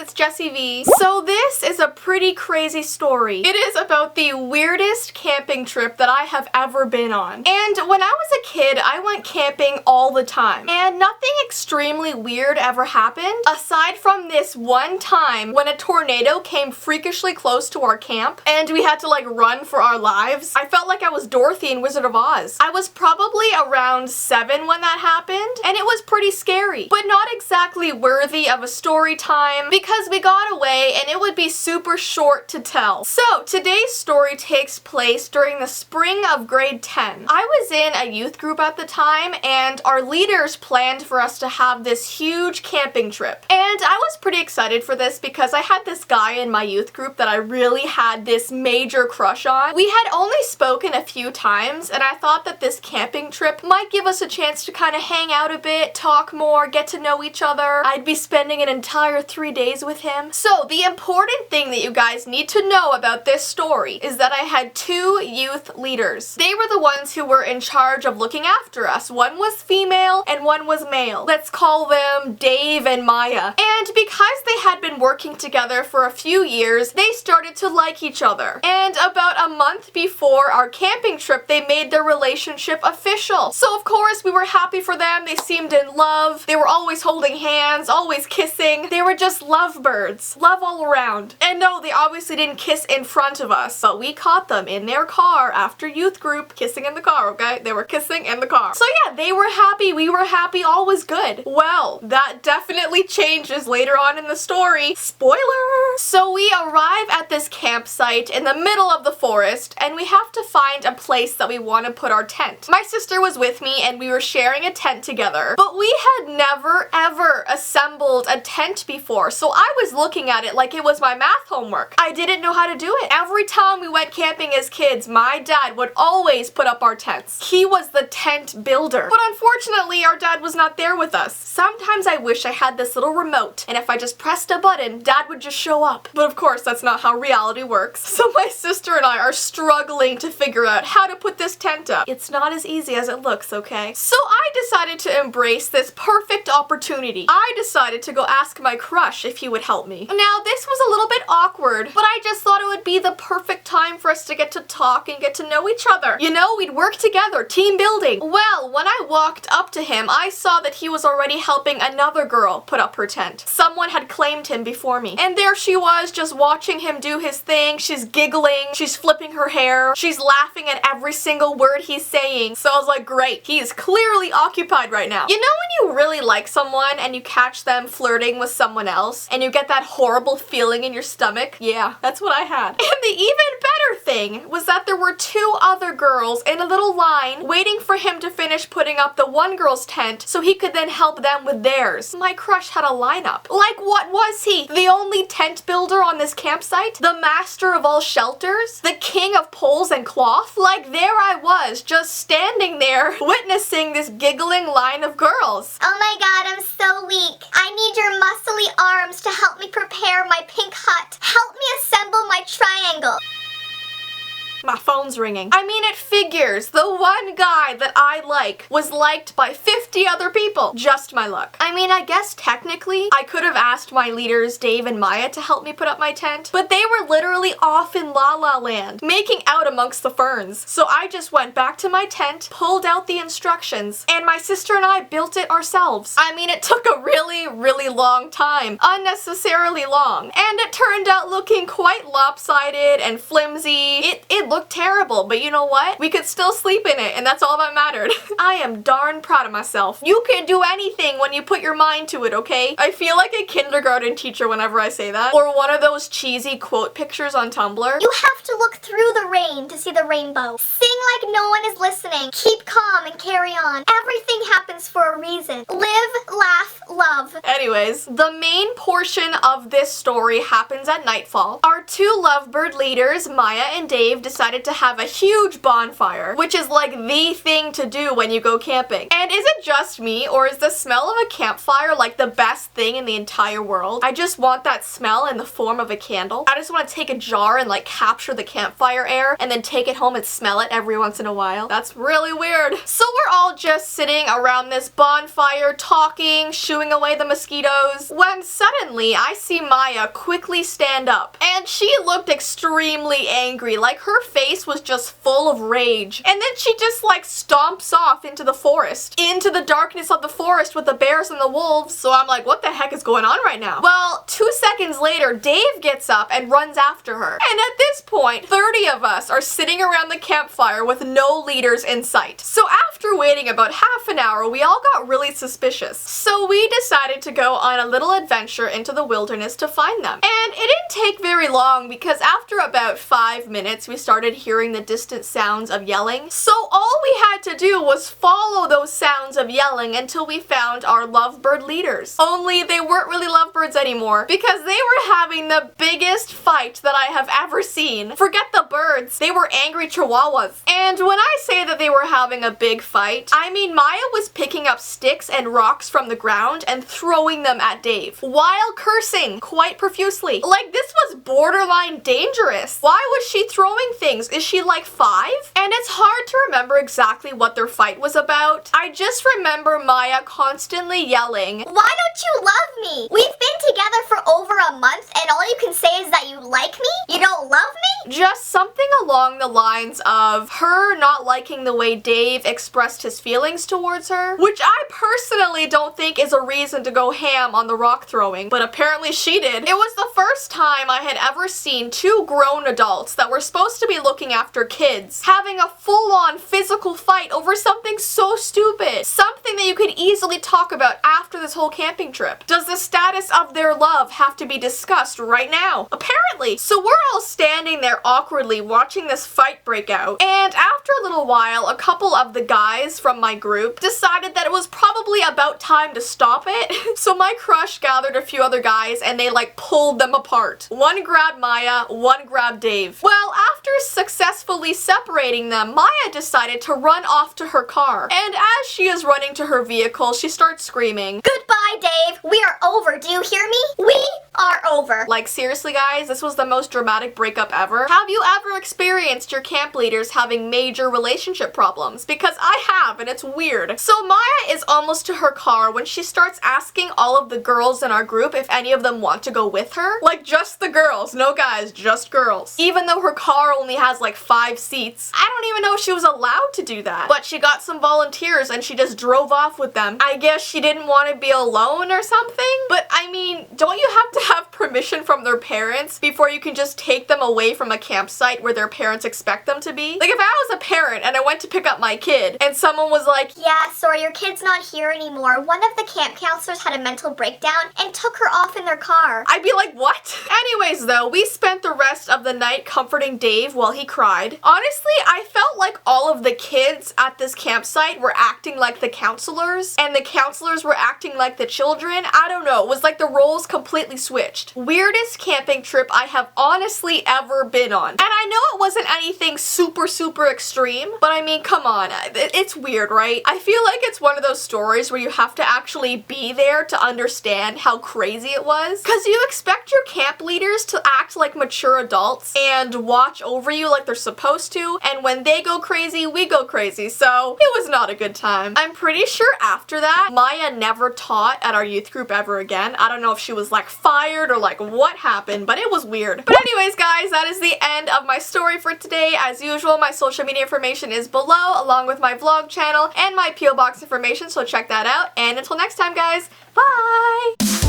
it's Jessie V. So this is a pretty crazy story. It is about the weirdest camping trip that I have ever been on. And when I was a kid, I went camping all the time. And nothing extremely weird ever happened, aside from this one time when a tornado came freakishly close to our camp, and we had to like run for our lives. I felt like I was Dorothy in Wizard of Oz. I was probably around 7 when that happened, and it was pretty scary, but not exactly worthy of a story time because we got away and it would be super short to tell. So today's story takes place during the spring of grade 10. I was in a youth group at the time, and our leaders planned for us to have this huge camping trip. And I was pretty excited for this because I had this guy in my youth group that I really had this major crush on. We had only spoken a few times, and I thought that this camping trip might give us a chance to kind of hang out a bit, talk more, get to know each other. I'd be spending an entire 3 days with him. So the important thing that you guys need to know about this story is that I had 2 youth leaders. They were the ones who were in charge of looking after us. One was female and one was male. Let's call them Dave and Maya. And because they had been working together for a few years, they started to like each other. And about a month before our camping trip, they made their relationship official. So of course we were happy for them. They seemed in love. They were always holding hands, always kissing. They were just lovebirds. Love all around. And no, they obviously didn't kiss in front of us, but we caught them in their car after youth group kissing in the car, okay? They were kissing in the car. So yeah, they were happy, we were happy, all was good. Well, that definitely changes later on in the story. Spoiler! So we arrive at this campsite in the middle of the forest, and we have to find a place that we want to put our tent. My sister was with me and we were sharing a tent together, but we had never ever assembled a tent before, so I was looking at it like it was my math homework. I didn't know how to do it. Every time we went camping as kids, my dad would always put up our tents. He was the tent builder. But unfortunately, our dad was not there with us. Sometimes I wish I had this little remote, and if I just pressed a button, dad would just show up. But of course, that's not how reality works. So my sister and I are struggling to figure out how to put this tent up. It's not as easy as it looks, okay? So I decided to embrace this perfect opportunity. I decided to go ask my crush if he would help me. Now, this was a little bit awkward, but I just thought it would be the perfect time for us to get to talk and get to know each other. You know, we'd work together, team building. Well, when I walked up to him, I saw that he was already helping another girl put up her tent. Someone had claimed him before me. And there she was, just watching him do his thing. She's giggling, she's flipping her hair, she's laughing at every single word he's saying. So I was like, great, he is clearly occupied right now. You know when you really like someone and you catch them flirting with someone else and you get that horrible feeling in your stomach? Yeah, that's what I had. And the even better thing was that there were 2 other girls in a little line waiting for him to finish putting up the one girl's tent so he could then help them with theirs. My crush had a lineup. Like, what was he? The only tent builder on this campsite? The master of all shelters? The king of poles and cloth? Like, there I was, just standing there witnessing this giggling line of girls. Oh my god, I'm so weak. I need your muscly arms to help me prepare my pink hut. Help me assemble my triangle. My phone's ringing. I mean, it figures. The one guy that I like was liked by 50 other people. Just my luck. I mean, I guess technically I could have asked my leaders, Dave and Maya, to help me put up my tent, but they were literally off in La La Land, making out amongst the ferns. So I just went back to my tent, pulled out the instructions, and my sister and I built it ourselves. I mean, it took a really, really long time. Unnecessarily long. And it turned out looking quite lopsided and flimsy. It looked terrible, but you know what? We could still sleep in it, and that's all that mattered. I am darn proud of myself. You can do anything when you put your mind to it, okay? I feel like a kindergarten teacher whenever I say that. Or one of those cheesy quote pictures on Tumblr. You have to look through the rain to see the rainbow. Sing like no one is listening. Keep calm and carry on. Everything happens for a reason. Live, laugh, love. Anyways, the main portion of this story happens at nightfall. Our 2 lovebird leaders, Maya and Dave, decided to have a huge bonfire, which is like the thing to do when you go camping. And is it just me, or is the smell of a campfire like the best thing in the entire world? I just want that smell in the form of a candle. I just want to take a jar and like capture the campfire air and then take it home and smell it every once in a while. That's really weird. So we're all just sitting around this bonfire talking, shooing shooing away the mosquitoes, when suddenly I see Maya quickly stand up. And she looked extremely angry, like her face was just full of rage. And then she just like stomps off into the forest, into the darkness of the forest with the bears and the wolves. So I'm like, what the heck is going on right now? Well, 2 seconds later, Dave gets up and runs after her. And at this point, 30 of us are sitting around the campfire with no leaders in sight. So after waiting about half an hour, we all got really suspicious. So we decided to go on a little adventure into the wilderness to find them. And it didn't take very long because after about 5 minutes, we started hearing the distant sounds of yelling. So all we had to do was follow those sounds of yelling until we found our lovebird leaders. Only they weren't really lovebirds anymore because they were having the biggest fight that I have ever seen. Forget the birds, they were angry chihuahuas. And when I say that they were having a big fight, I mean Maya was picking up sticks and rocks from the ground and throwing them at Dave while cursing quite profusely. Like, this was borderline dangerous. Why was she throwing things? Is she like 5? And it's hard to remember exactly what their fight was about. I just remember Maya constantly yelling, "Why don't you love me? We've been together for over a month and all you can say is that you like me? You don't love me?" Just something along the lines of her not liking the way Dave expressed his feelings towards her, which I personally don't think is a reason to go ham on the rock throwing, but apparently she did. It was the first time I had ever seen 2 grown adults that were supposed to be looking after kids having a full-on physical fight over something so stupid. Something that you could easily talk about after this whole camping trip. Does the status of their love have to be discussed right now? Apparently. So we're all standing there awkwardly watching this fight break out, and after a little while, a couple of the guys from my group decided that it was probably about time to stop it. So my crush gathered a few other guys and they like pulled them apart. One grabbed Maya, one grabbed Dave. Well, after successfully separating them, Maya decided to run off to her car. And as she is running to her vehicle, she starts screaming, "Goodbye, Dave. We are over. Do you hear me? We are over." Like, seriously guys, this was the most dramatic breakup ever. Have you ever experienced your camp leaders having major relationship problems? Because I have, and it's weird. So Maya is almost to her car when she starts asking all of the girls in our group if any of them want to go with her. Like, just the girls, no guys, just girls. Even though her car only has like 5 seats. I don't even know if she was allowed to do that. But she got some volunteers and she just drove off with them. I guess she didn't want to be alone or something? But I mean, don't you have to have permission from their parents before you can just take them away from a campsite where their parents expect them to be? Like, if I was a parent and I went to pick up my kid and someone was like, "Yeah, sorry, your kid's not here anymore. One of the camp counselors had a mental breakdown and took her off in their car." I'd be like, what? Anyways though, we spent the rest of the night comforting Dave while he cried. Honestly, I felt like all of the kids at this campsite were acting like the counselors, and the counselors were acting like the children. I don't know, it was like the roles completely switched. Weirdest camping trip I have honestly ever been on. And I know it wasn't anything super extreme, but I mean, come on, it's weird, right? I feel like it's one of those stories where you have to actually be there to understand how crazy it was. Because you expect your camp leaders to act like mature adults and watch over you like they're supposed to, and when they go crazy, we go crazy, so it was not a good time. I'm pretty sure after that, Maya never taught at our youth group ever again. I don't know if she was like fired or like what happened, but it was weird. But anyways guys, that is the end of my story for today. As usual, my social media information is below, along with my vlog channel and my P.O. Box information, so check that out. And until next time guys, bye!